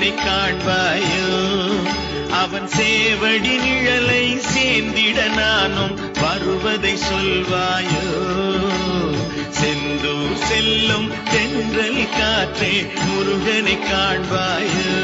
முருகனை காண்பாயோ அவன் சேவடி நிழலை சேர்ந்திட நானும் வருவதை சொல்வாயோ செந்தூர் செல்லும் தென்றல் காற்றே முருகனை காண்பாயோ